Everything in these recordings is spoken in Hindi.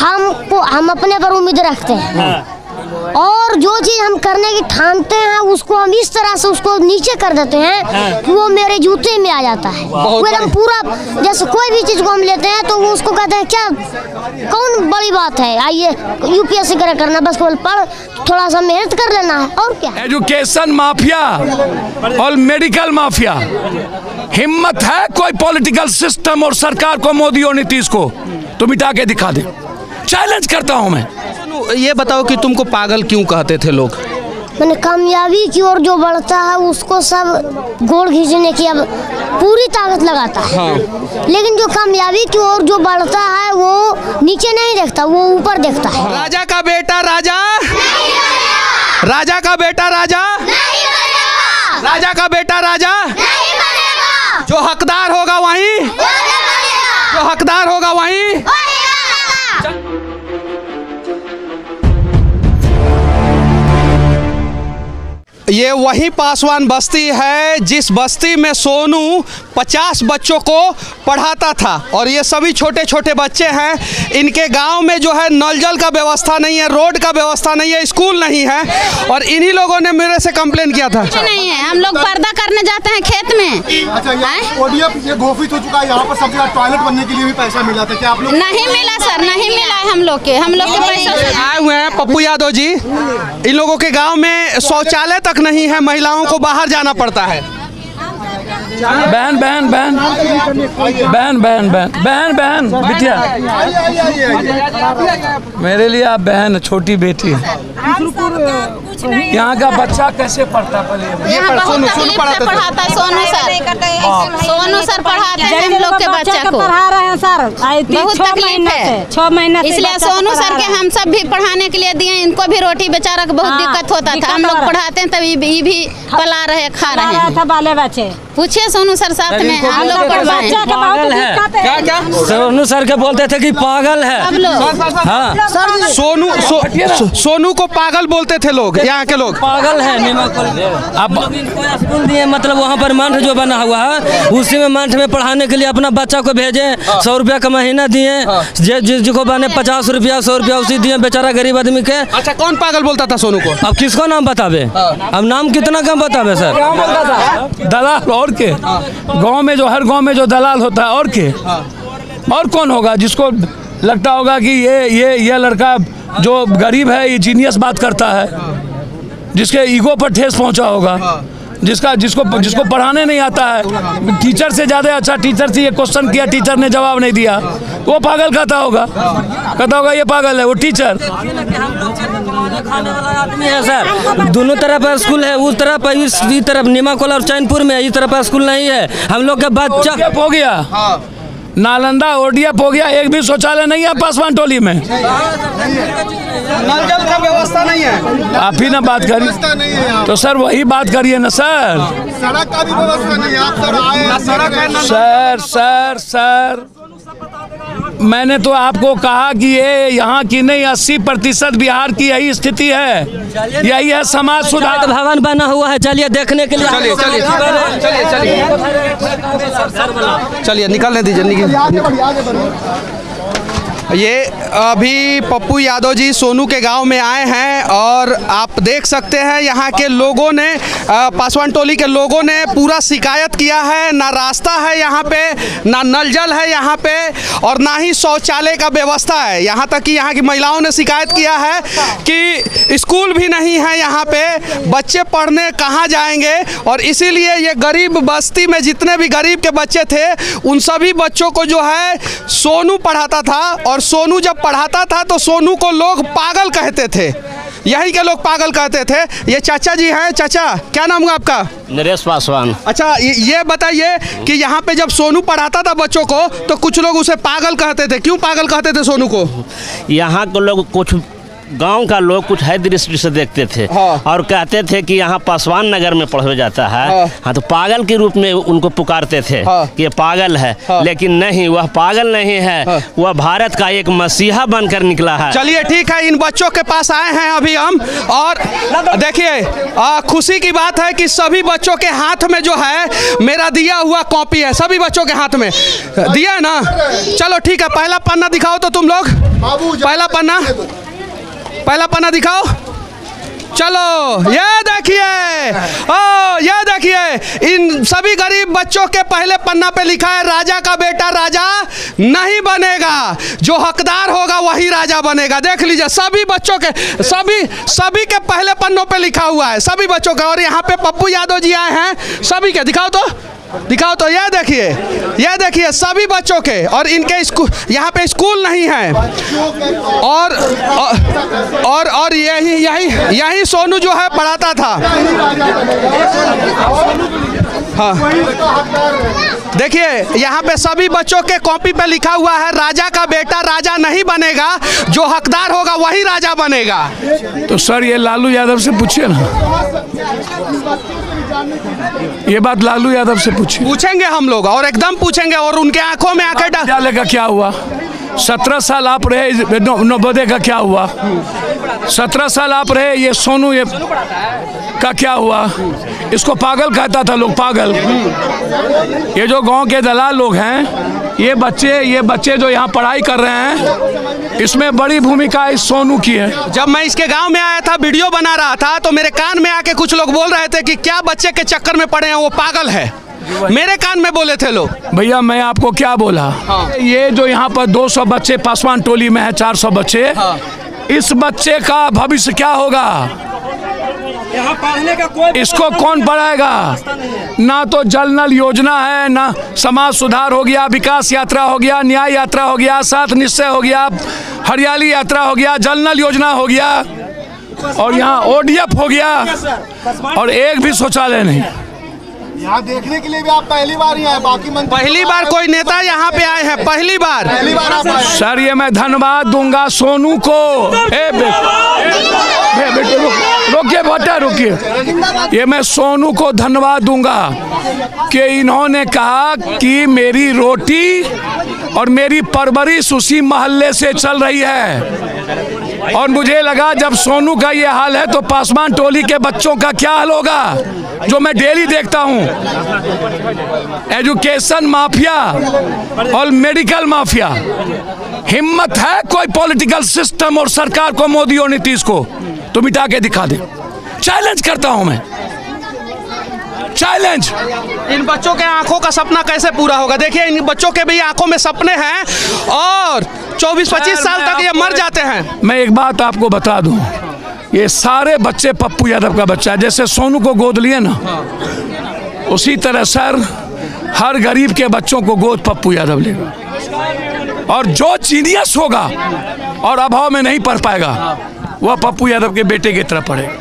हम अपने पर उम्मीद रखते हैं और जो चीज हम करने की ठानते हैं उसको हम इस तरह से उसको नीचे कर देते हैं कि वो मेरे जूते में आ जाता है। वो एकदम पूरा, जैसे कोई भी चीज को हम लेते हैं तो वो उसको कहते हैं क्या कौन बड़ी बात है, आइए यूपीएससी करना, बस पढ़ थोड़ा सा मेहनत कर लेना है और क्या। एजुकेशन माफिया और मेडिकल माफिया, हिम्मत है कोई पॉलिटिकल सिस्टम और सरकार को, मोदी और नीतीश को तो मिटा के दिखा दे। चैलेंज करता हूं मैं। ये बताओ कि तुमको पागल क्यों कहते थे लोग? मैंने कामयाबी की ओर जो बढ़ता है उसको सब गोड़ खींचने की अब पूरी ताकत लगाता है। हाँ। लेकिन जो कामयाबी की ओर जो बढ़ता है वो नीचे नहीं देखता, वो ऊपर देखता है। राजा का बेटा राजा, राजा का बेटा राजा, राजा का बेटा राजा, जो हकदार होगा वहीं, जो हकदार होगा वहीं। ये वही पासवान बस्ती है जिस बस्ती में सोनू 50 बच्चों को पढ़ाता था और ये सभी छोटे छोटे बच्चे हैं। इनके गांव में जो है नल जल का व्यवस्था नहीं है, रोड का व्यवस्था नहीं है, स्कूल नहीं है और इन्हीं लोगों ने मेरे से कंप्लेन किया था। नहीं है, हम लोग पर्दा करने जाते हैं खेत में। अच्छा, ये घोषित हो चुका है, यहाँ पर सब जगह टॉयलेट बनने के लिए भी पैसा मिला था क्या आप लोग? नहीं मिला सर, नहीं मिला है हम लोग के पैसा आए हुए हैं पप्पू यादव जी। इन लोगों के गाँव में शौचालय तक नहीं है, महिलाओं को बाहर जाना पड़ता है। बहन बहन बहन बहन बहन बहन बहन बिटिया, मेरे लिए आप बहन, छोटी बेटी है। यहाँ का बच्चा कैसे पढ़ता है? सोनू पढ़ाता है, सोनू सर पढ़ाते हैं हम लोग के बच्चे को, पढ़ा रहे हैं सर। बहुत तकलीफ है, 6 महीना इसलिए सोनू सर के हम सब भी पढ़ाने के लिए दिए। इनको भी रोटी बेचारा को बहुत दिक्कत होता था, हम लोग पढ़ाते हैं तभी ये भी पला रहे, खा रहे हैं बाले बच्चे। पूछिए सोनू सर साथ में हम लोग पागल है। क्या क्या सोनू सर के बोलते थे कि पागल है सब लोग। हाँ, सोनू को पागल बोलते थे लोग, यहाँ के लोग पागल है। अब स्कूल दिए, मतलब वहाँ पर मंठ जो बना हुआ है उसी में मंठ में पढ़ाने के लिए अपना बच्चा को भेजे। 100 रुपया का महीना दिए, जिसको बने 50 रुपया 100 रुपया उसी दिए, बेचारा गरीब आदमी के। अच्छा, कौन पागल बोलता था सोनू को? अब किसको नाम बतावे? अब नाम कितना कम बतावे सर? दलाल और के गांव में जो, हर गांव में जो दलाल होता है और के और कौन होगा जिसको लगता होगा कि ये लड़का जो गरीब है ये जीनियस बात करता है, जिसके ईगो पर ठेस पहुंचा होगा, जिसको पढ़ाने नहीं आता है। टीचर से ज़्यादा अच्छा टीचर से ये क्वेश्चन किया, टीचर ने जवाब नहीं दिया, वो पागल कहता होगा ये पागल है वो टीचर। खाने वाला आदमी है सर, दोनों तरफ स्कूल है, उस तरफ इस तरफ नीमाकोला और चैनपुर में, इस तरफ स्कूल नहीं है। हम लोग का बच्चा हो गया, नालंदा ओडीएफ हो गया, एक भी शौचालय नहीं है पासवान टोली में। नल जल का व्यवस्था नहीं है। आप ही ना बात करिए तो सर वही बात करिए ना सर। सड़क का भी व्यवस्था नहीं है, आप सर आए सड़क है। सर मैंने तो आपको कहा कि ये यहाँ की नहीं 80% बिहार की यही स्थिति है, यही है समाज सुधार भवन बना हुआ है। चलिए देखने के लिए, चलिए निकलने दीजिए। ये अभी पप्पू यादव जी सोनू के गांव में आए हैं और आप देख सकते हैं यहाँ के लोगों ने, पासवान टोली के लोगों ने पूरा शिकायत किया है। ना रास्ता है यहाँ पे, ना नल जल है यहाँ पे और ना ही शौचालय का व्यवस्था है। यहाँ तक कि यहाँ की महिलाओं ने शिकायत किया है कि स्कूल भी नहीं है यहाँ पे, बच्चे पढ़ने कहाँ जाएंगे। और इसीलिए ये गरीब बस्ती में जितने भी गरीब के बच्चे थे उन सभी बच्चों को जो है सोनू पढ़ाता था और सोनू जब पढ़ाता था तो सोनू को लोग पागल कहते थे, यही के लोग पागल कहते थे। ये चाचा जी हैं। चाचा, क्या नाम है आपका? नरेश पासवान। अच्छा, ये बताइए कि यहाँ पे जब सोनू पढ़ाता था बच्चों को तो कुछ लोग उसे पागल कहते थे, क्यों पागल कहते थे सोनू को? यहाँ के लोग कुछ गांव का लोग कुछ है दृष्टि से देखते थे और कहते थे कि यहाँ पासवान नगर में पढ़ा जाता है। हाँ, तो पागल के रूप में उनको पुकारते थे कि ये पागल है, लेकिन नहीं, वह पागल नहीं है, वह भारत का एक मसीहा बनकर निकला है। चलिए ठीक है, इन बच्चों के पास आए हैं अभी हम, और देखिए खुशी की बात है कि सभी बच्चों के हाथ में जो है मेरा दिया हुआ कॉपी है, सभी बच्चों के हाथ में दिया है ना। चलो ठीक है, पहला पन्ना दिखाओ तो तुम लोग, पहला पन्ना दिखाओ। चलो ये देखिए, ये देखिए, इन सभी गरीब बच्चों के पहले पन्ना पे लिखा है राजा का बेटा राजा नहीं बनेगा, जो हकदार होगा वही राजा बनेगा। देख लीजिए सभी बच्चों के, सभी के पहले पन्नों पे लिखा हुआ है, सभी बच्चों का। और यहाँ पे पप्पू यादव जी आए हैं, सभी के दिखाओ तो ये देखिए सभी बच्चों के। और इनके स्कूल, यहाँ पे स्कूल नहीं है, और यही सोनू जो है पढ़ाता था। हाँ देखिए यहाँ पे सभी बच्चों के कॉपी पे लिखा हुआ है राजा का बेटा राजा नहीं बनेगा, जो हकदार होगा वही राजा बनेगा। तो सर ये लालू यादव से पूछिए ना, ये बात लालू यादव से पूछेंगे हम लोग, और एकदम पूछेंगे, और उनके आंखों में आकर डाले का क्या हुआ। 17 साल आप रहे नवोदय का क्या हुआ, 17 साल आप रहे ये सोनू ये का क्या हुआ। इसको पागल कहता था लोग, पागल। ये जो गांव के दलाल लोग हैं, ये बच्चे जो यहाँ पढ़ाई कर रहे हैं, इसमें बड़ी भूमिका इस सोनू की है। जब मैं इसके गांव में आया था, वीडियो बना रहा था, तो मेरे कान में आके कुछ लोग बोल रहे थे कि क्या बच्चे के चक्कर में पड़े हैं, वो पागल है। मेरे कान में बोले थे लोग। भैया मैं आपको क्या बोला, ये जो यहाँ पर 200 बच्चे पासवान टोली में है, 400 बच्चे, इस बच्चे का भविष्य क्या होगा, यहाँ पढ़ने का कोई, इसको कौन पढ़ाएगा। ना तो जल नल योजना है, ना समाज सुधार हो गया, विकास यात्रा हो गया, न्याय यात्रा हो गया, 7 निश्चय हो गया, हरियाली यात्रा हो गया, जल नल योजना हो गया, और यहाँ ODF हो गया, और एक भी शौचालय नहीं। यहाँ देखने के लिए भी आप पहली बार ही आए, बाकी पहली बार कोई नेता यहाँ पे आए हैं, पहली बार आप आए। सर ये मैं धन्यवाद दूंगा सोनू को। रुकिए, ये मैं सोनू को धन्यवाद दूंगा कि इन्होंने कहा कि मेरी रोटी और मेरी परवरिश उसी मोहल्ले से चल रही है। और मुझे लगा जब सोनू का ये हाल है तो पासवान टोली के बच्चों का क्या हाल होगा, जो मैं डेली देखता हूँ। एजुकेशन माफिया और मेडिकल माफिया, हिम्मत है कोई पॉलिटिकल सिस्टम और सरकार को, मोदी और नीतीश को तो मिटा के दिखा दे। चैलेंज करता हूं मैं, चैलेंज। इन बच्चों के आंखों का सपना कैसे पूरा होगा। देखिए इन बच्चों के भी आंखों में सपने हैं, और 24-25 साल तक ये मर जाते हैं। मैं एक बात आपको बता दूं, ये सारे बच्चे पप्पू यादव का बच्चा है। जैसे सोनू को गोद लिए ना, उसी तरह सर हर गरीब के बच्चों को गोद पप्पू यादव लेगा, और जो जीनियस होगा और अभाव में नहीं पढ़ पाएगा वह पप्पू यादव के बेटे की तरह पढ़ेगा।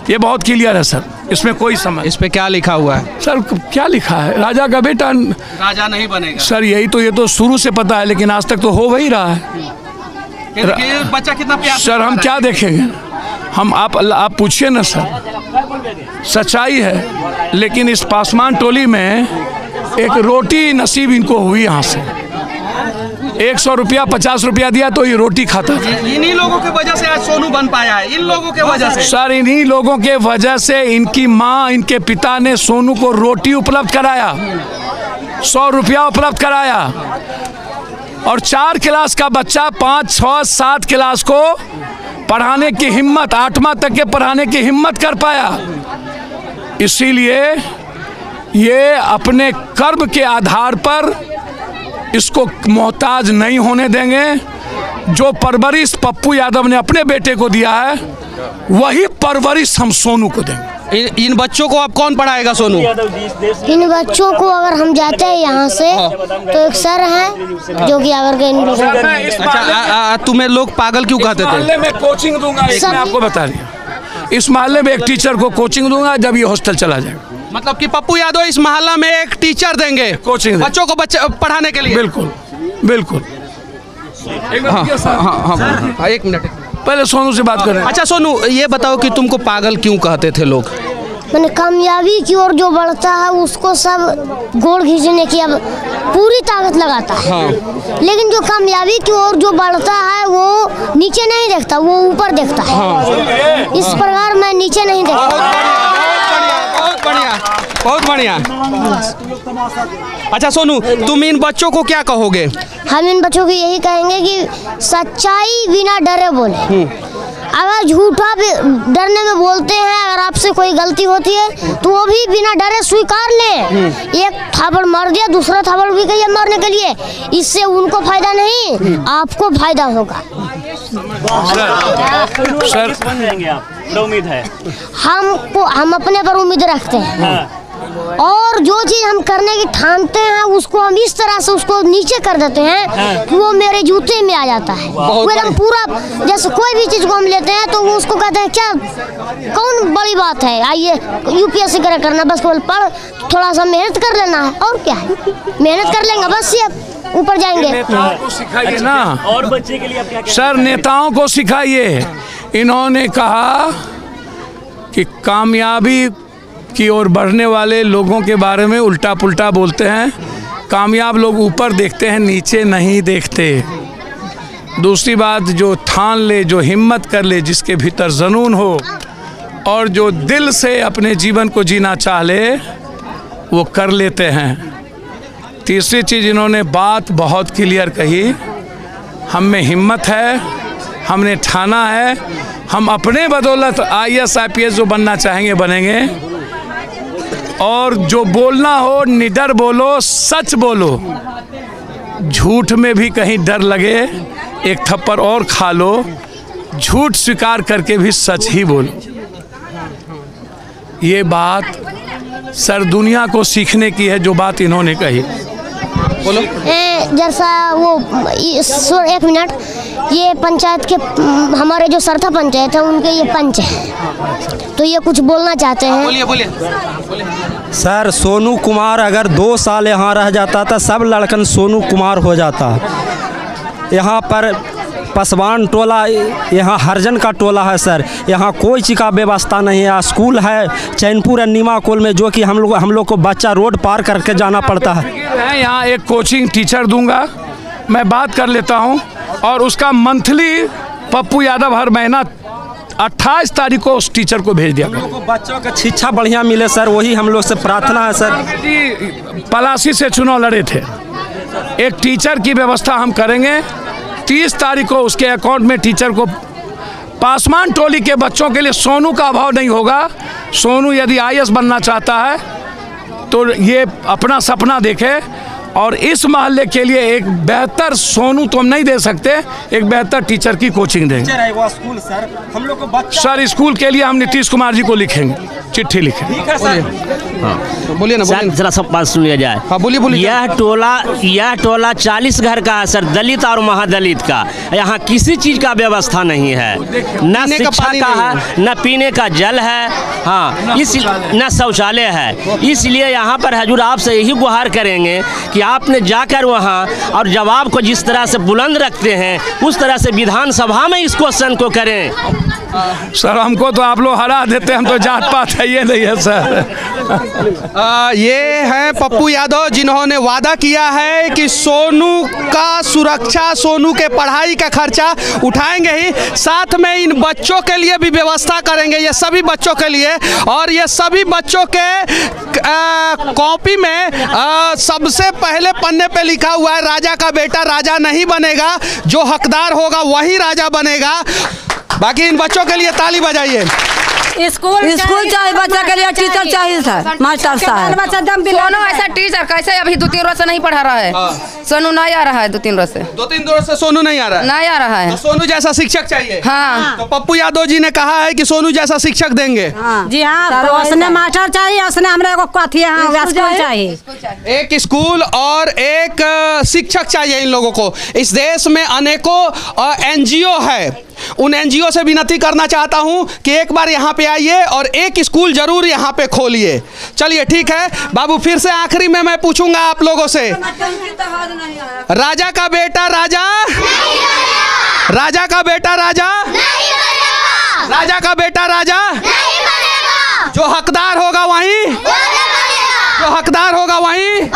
ये बहुत क्लियर है सर, इसमें कोई समझ। इस पे क्या लिखा हुआ है सर, क्या लिखा है, राजा का बेटा राजा नहीं बनेगा। सर यही तो, ये तो शुरू से पता है, लेकिन आज तक तो हो वही रहा है। बच्चा कितना प्यार सर हम क्या देखेंगे, हम आप पूछिए ना सर, सच्चाई है। लेकिन इस पासवान टोली में एक रोटी नसीब इनको हुई, यहाँ से 100 रुपया 50 रुपया दिया तो ये रोटी खाता था। इन्हीं लोगों की वजह से आज सोनू बन पाया है, इन लोगों के वजह से सर, इन्हीं लोगों के वजह से इनकी माँ, इनके पिता ने सोनू को रोटी उपलब्ध कराया, 100 रुपया उपलब्ध कराया, और 4 क्लास का बच्चा 5, 6, 7 क्लास को पढ़ाने की हिम्मत, 8वां तक के पढ़ाने की हिम्मत कर पाया। इसीलिए ये अपने कर्म के आधार पर इसको मोहताज नहीं होने देंगे। जो परवरिश पप्पू यादव ने अपने बेटे को दिया है, वही परवरिश हम सोनू को देंगे। इन बच्चों को अब कौन पढ़ाएगा सोनू? इन बच्चों को अगर हम जाते हैं यहाँ से तो एक सर हैं जो कि अगर अच्छा, तुम्हें लोग पागल क्यों कहते थे? मैं कोचिंग दूंगा, मैं आपको बता दिया, इस मोहल्ले में एक टीचर को कोचिंग दूंगा जब ये हॉस्टल चला जाएगा। मतलब कि पप्पू यादव इस मोहल्ला में एक टीचर देंगे कोचिंग बच्चों को पढ़ाने के लिए। बिल्कुल बिल्कुल। हाँ, एक मिनट। पहले सोनू से बात करें। अच्छा सोनू, ये बताओ कि तुमको पागल क्यों कहते थे लोग? मैंने कामयाबी की ओर जो बढ़ता है उसको सब गोड़ खींचने की अब पूरी ताकत लगाता है। हाँ। लेकिन जो कामयाबी की ओर जो बढ़ता है वो नीचे नहीं देखता, वो ऊपर देखता है। हाँ। इस प्रकार मैं नीचे नहीं देखता। बहुत बढ़िया, बहुत बढ़िया। अच्छा सोनू, तुम इन बच्चों को क्या कहोगे? हम इन बच्चों को यही कहेंगे कि सच्चाई बिना डरे बोले। अगर झूठा भी डरने में बोलते हैं, अगर आपसे कोई गलती होती है तो वो भी बिना डरे स्वीकार ले। एक थापड़ मार दिया, दूसरा थापड़ भी कहिए मारने के लिए, इससे उनको फायदा नहीं, आपको फायदा होगा। सर बन जाएंगे आप, उम्मीद है हम अपने पर उम्मीद रखते हैं। और जो चीज हम करने की ठानते हैं उसको हम इस तरह से उसको नीचे कर देते हैं कि वो मेरे जूते में आ जाता है। वो एकदम पूरा, जैसे कोई भी चीज को हम लेते हैं तो वो उसको कहते हैं क्या कौन बड़ी बात है, आइए यूपीएससी करना, बस पढ़ थोड़ा सा मेहनत कर लेना है, और क्या है, मेहनत कर लेंगे बस ये ऊपर जाएंगे। नेताओं को सिखाइए ना। और बच्चे के लिए आप क्या सर नेताओं को सिखाइए। इन्होंने कहा कि कामयाबी की ओर बढ़ने वाले लोगों के बारे में उल्टा पुल्टा बोलते हैं। कामयाब लोग ऊपर देखते हैं, नीचे नहीं देखते। दूसरी बात, जो ठान ले, जो हिम्मत कर ले, जिसके भीतर जुनून हो और जो दिल से अपने जीवन को जीना चाह ले, वो कर लेते हैं। तीसरी चीज़, इन्होंने बात बहुत क्लियर कही, हम में हिम्मत है, हमने ठाना है, हम अपने बदौलत IAS IPS जो बनना चाहेंगे बनेंगे। और जो बोलना हो निडर बोलो, सच बोलो। झूठ में भी कहीं डर लगे एक थप्पड़ और खा लो, झूठ स्वीकार करके भी सच ही बोलो। ये बात सर दुनिया को सीखने की है, जो बात इन्होंने कही। बोलो। जैसा वो एक मिनट, ये पंचायत के हमारे जो सरथा पंचायत है उनके ये पंच है, तो ये कुछ बोलना चाहते हैं। बोलिए बोलिए। सर सोनू कुमार अगर 2 साल यहाँ रह जाता था, सब लड़कन सोनू कुमार हो जाता। यहाँ पर पसवान टोला, यहाँ हरजन का टोला है सर, यहाँ कोई चीज़ का व्यवस्था नहीं है। स्कूल है चैनपुर नीमाकोल में, जो कि हम लोग को बच्चा रोड पार करके जाना पड़ता है। यहाँ एक कोचिंग टीचर दूंगा, मैं बात कर लेता हूँ, और उसका मंथली पप्पू यादव हर महीना 28 तारीख को उस टीचर को भेज दिया करो। बच्चों का शिक्षा बढ़िया मिले सर, वही हम लोग से प्रार्थना है सर। जी पलासी से चुनाव लड़े थे, एक टीचर की व्यवस्था हम करेंगे। 30 तारीख को उसके अकाउंट में टीचर को, पासवान टोली के बच्चों के लिए सोनू का अभाव नहीं होगा। सोनू यदि IAS बनना चाहता है तो ये अपना सपना देखे, और इस मोहल्ले के लिए एक बेहतर सोनू तो हम नहीं दे सकते, एक बेहतर टीचर की कोचिंग देंगे। स्कूल सर, हम लोग को बच्चा सर स्कूल के लिए हम नीतीश कुमार जी को लिखेंगे, चिट्ठी लिखेंगे। बोलिए ना, सर जरा सब बात सुन लिया जाए। हाँ बोलिए बोलिए। यह टोला 40 घर का है सर, दलित और महादलित का। यहाँ किसी चीज़ का व्यवस्था नहीं है, न शिक्षा का है, न पीने का जल है, हाँ इस न शौचालय है। इसलिए यहाँ पर हजूर आपसे यही गुहार करेंगे कि आपने जाकर वहाँ और जवाब को जिस तरह से बुलंद रखते हैं, उस तरह से विधानसभा में इस क्वेश्चन को करें। सर हमको तो आप लोग हरा देते, हम तो जात पात है ये नहीं है सर। ये हैं पप्पू यादव, जिन्होंने वादा किया है कि सोनू का सुरक्षा, सोनू के पढ़ाई का खर्चा उठाएंगे ही, साथ में इन बच्चों के लिए भी व्यवस्था करेंगे, ये सभी बच्चों के लिए। और ये सभी बच्चों के कॉपी में सबसे पहले पन्ने पे लिखा हुआ है, राजा का बेटा राजा नहीं बनेगा, जो हकदार होगा वही राजा बनेगा। बाकी इन बच्चों के लिए ताली बजाइए। स्कूल चाहिए बच्चा के लिए, टीचर चाहिए सर, मास्टर साहब। सोनू ऐसा टीचर कैसे अभी 2-3 रोज से नहीं पढ़ा रहा है। सोनू नहीं आ रहा है 2-3 रोज से। 2-3 रोज से सोनू नहीं आ रहा है। नहीं आ रहा है। तो सोनू जैसा शिक्षक चाहिए। हाँ। तो पप्पू यादव जी ने कहा है कि सोनू जैसा शिक्षक देंगे। जी हाँ, तो उसने मास्टर चाहिए, उसने हमारे को कथी चाहिए, एक स्कूल और एक शिक्षक चाहिए इन लोगों को। इस देश में अनेकों NGO है, उन NGO से विनती करना चाहता हूं कि एक बार यहाँ पे आइए और एक स्कूल जरूर यहाँ पे खोलिए। चलिए ठीक है बाबू, फिर से आखिरी में मैं पूछूंगा आप लोगों से, राजा का बेटा राजा, राजा का बेटा राजा राजा का बेटा राजा नहीं बनेगा। जो हकदार होगा वहीं जो हकदार होगा वहीं।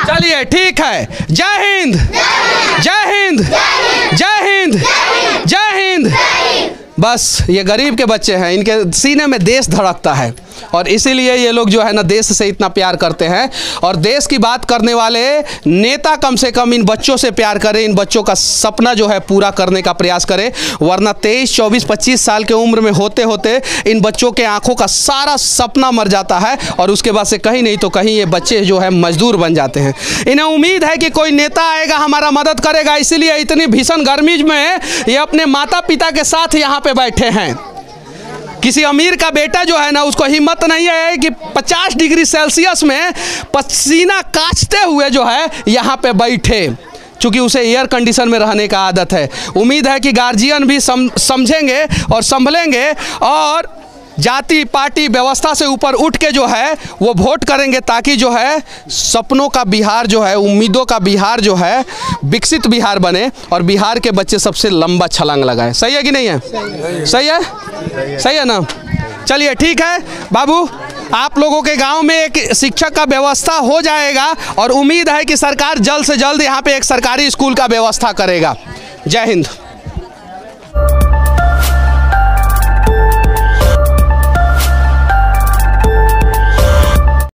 चलिए ठीक है। जय हिंद जय हिंद जय हिंद जय हिंद। बस ये गरीब के बच्चे हैं, इनके सीने में देश धड़कता है और इसीलिए ये लोग जो है ना देश से इतना प्यार करते हैं। और देश की बात करने वाले नेता कम से कम इन बच्चों से प्यार करें, इन बच्चों का सपना जो है पूरा करने का प्रयास करें, वरना 23, 24, 25 साल के उम्र में होते होते इन बच्चों के आंखों का सारा सपना मर जाता है और उसके बाद से कहीं नहीं तो कहीं ये बच्चे जो है मजदूर बन जाते हैं। इन्हें उम्मीद है कि कोई नेता आएगा हमारा मदद करेगा, इसीलिए इतनी भीषण गर्मी में ये अपने माता पिता के साथ यहाँ पे बैठे हैं। किसी अमीर का बेटा जो है ना उसको हिम्मत नहीं है कि 50 डिग्री सेल्सियस में पसीना काचते हुए जो है यहाँ पे बैठे, चूँकि उसे एयर कंडीशन में रहने का आदत है। उम्मीद है कि गार्जियन भी समझेंगे और संभलेंगे और जाति पार्टी व्यवस्था से ऊपर उठ के जो है वो वोट करेंगे, ताकि जो है सपनों का बिहार जो है, उम्मीदों का बिहार जो है विकसित बिहार बने और बिहार के बच्चे सबसे लंबा छलांग लगाए। सही है कि नहीं है? सही है, सही है ना? चलिए ठीक है बाबू, आप लोगों के गांव में एक शिक्षक का व्यवस्था हो जाएगा और उम्मीद है कि सरकार जल्द से जल्द यहाँ पे एक सरकारी स्कूल का व्यवस्था करेगा। जय हिंद।